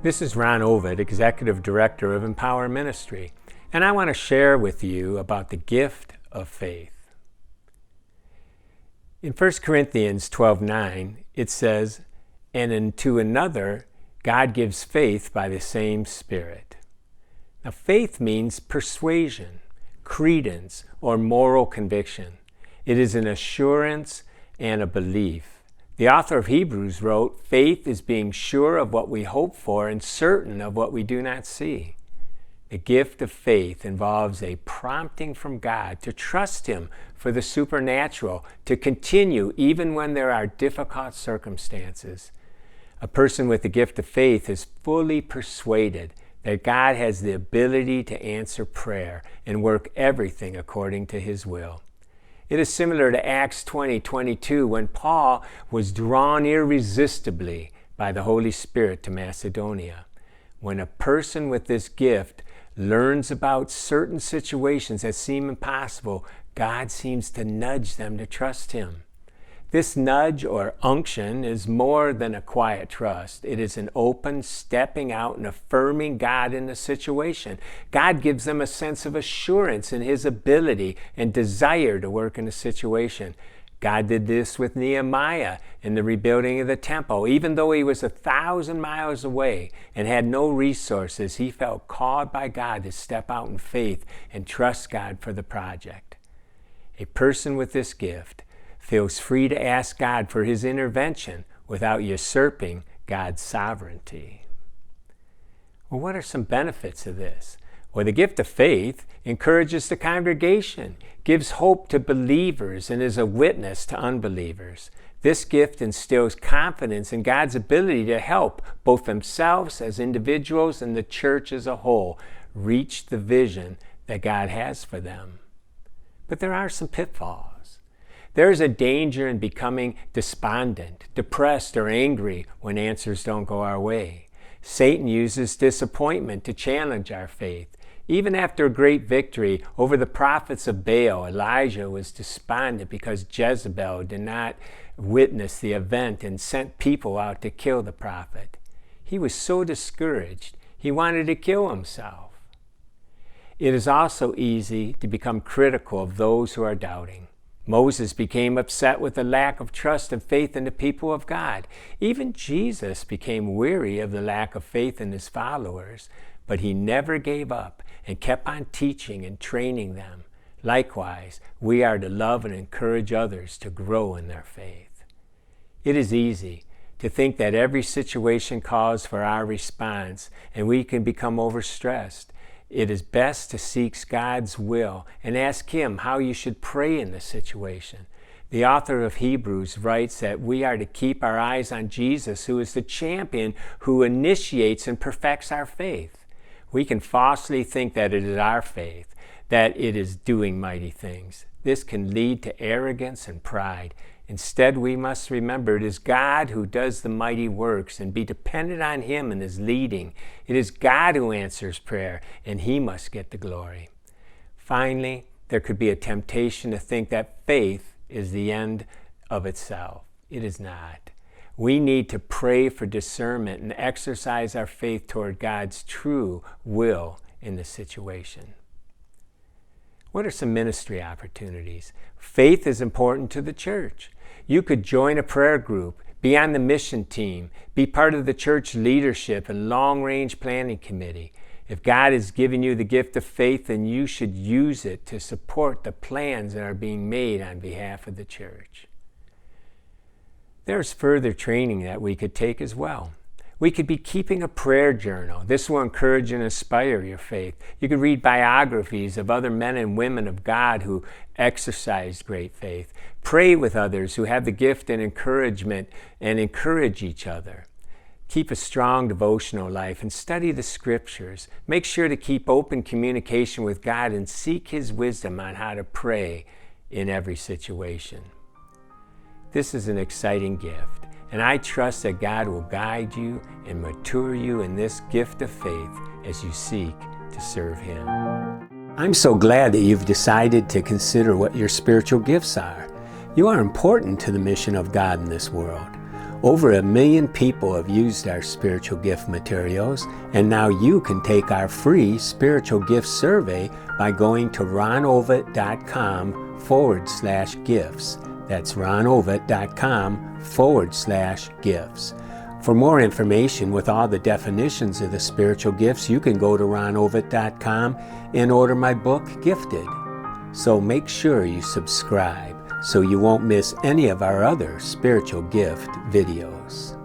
This is Ron Ovid, Executive Director of Empower Ministry, and I want to share with you about the gift of faith. In 1 Corinthians 12:9, it says, "And unto another God gives faith by the same Spirit." Now, faith means persuasion, credence, or moral conviction. It is an assurance and a belief. The author of Hebrews wrote, "Faith is being sure of what we hope for and certain of what we do not see." The gift of faith involves a prompting from God to trust Him for the supernatural, to continue even when there are difficult circumstances. A person with the gift of faith is fully persuaded that God has the ability to answer prayer and work everything according to His will. It is similar to Acts 20:22 when Paul was drawn irresistibly by the Holy Spirit to Macedonia. When a person with this gift learns about certain situations that seem impossible, God seems to nudge them to trust Him. This nudge or unction is more than a quiet trust. It is an open stepping out and affirming God in the situation. God gives them a sense of assurance in His ability and desire to work in the situation. God did this with Nehemiah in the rebuilding of the temple. Even though he was 1,000 miles away and had no resources, he felt called by God to step out in faith and trust God for the project. A person with this gift feels free to ask God for His intervention without usurping God's sovereignty. Well, what are some benefits of this? Well, the gift of faith encourages the congregation, gives hope to believers, and is a witness to unbelievers. This gift instills confidence in God's ability to help both themselves as individuals and the church as a whole reach the vision that God has for them. But there are some pitfalls. There is a danger in becoming despondent, depressed, or angry when answers don't go our way. Satan uses disappointment to challenge our faith. Even after a great victory over the prophets of Baal, Elijah was despondent because Jezebel did not witness the event and sent people out to kill the prophet. He was so discouraged, he wanted to kill himself. It is also easy to become critical of those who are doubting. Moses became upset with the lack of trust and faith in the people of God. Even Jesus became weary of the lack of faith in His followers, but He never gave up and kept on teaching and training them. Likewise, we are to love and encourage others to grow in their faith. It is easy to think that every situation calls for our response and we can become overstressed. It is best to seek God's will and ask Him how you should pray in the situation. The author of Hebrews writes that we are to keep our eyes on Jesus, who is the champion who initiates and perfects our faith. We can falsely think that it is our faith, that it is doing mighty things. This can lead to arrogance and pride. Instead, we must remember it is God who does the mighty works and be dependent on Him in His leading. It is God who answers prayer, and He must get the glory. Finally, there could be a temptation to think that faith is the end of itself. It is not. We need to pray for discernment and exercise our faith toward God's true will in the situation. What are some ministry opportunities? Faith is important to the church. You could join a prayer group, be on the mission team, be part of the church leadership and long-range planning committee. If God has given you the gift of faith, then you should use it to support the plans that are being made on behalf of the church. There's further training that we could take as well. We could be keeping a prayer journal. This will encourage and inspire your faith. You could read biographies of other men and women of God who exercised great faith. Pray with others who have the gift and encouragement and encourage each other. Keep a strong devotional life and study the scriptures. Make sure to keep open communication with God and seek His wisdom on how to pray in every situation. This is an exciting gift, and I trust that God will guide you and mature you in this gift of faith as you seek to serve Him. I'm so glad that you've decided to consider what your spiritual gifts are. You are important to the mission of God in this world. Over 1 million people have used our spiritual gift materials, and now you can take our free spiritual gift survey by going to ronovitt.com/gifts. That's ronovitt.com/gifts. For more information with all the definitions of the spiritual gifts, you can go to ronovitt.com and order my book, Gifted. So make sure you subscribe so you won't miss any of our other spiritual gift videos.